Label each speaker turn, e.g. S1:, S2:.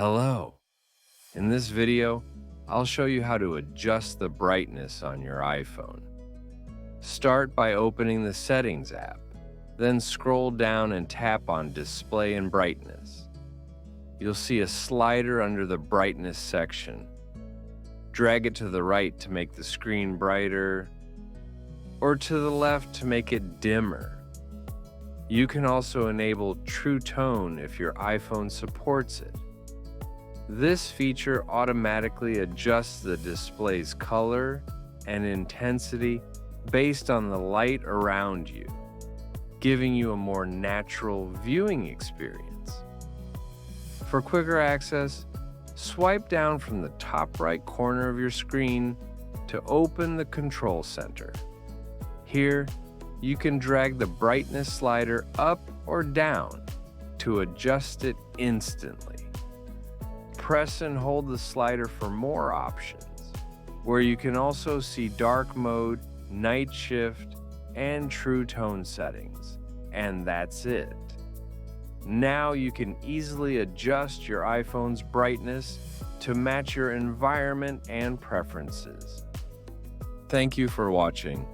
S1: Hello. In this video, I'll show you how to adjust the brightness on your iPhone. Start by opening the Settings app, then scroll down and tap on Display and Brightness. You'll see a slider under the Brightness section. Drag it to the right to make the screen brighter, or to the left to make it dimmer. You can also enable True Tone if your iPhone supports it. This feature automatically adjusts the display's color and intensity based on the light around you, giving you a more natural viewing experience. For quicker access, swipe down from the top right corner of your screen to open the Control Center. Here, you can drag the brightness slider up or down to adjust it instantly. Press and hold the slider for more options, where you can also see dark mode, night shift, and true tone settings. And that's it. Now you can easily adjust your iPhone's brightness to match your environment and preferences. Thank you for watching.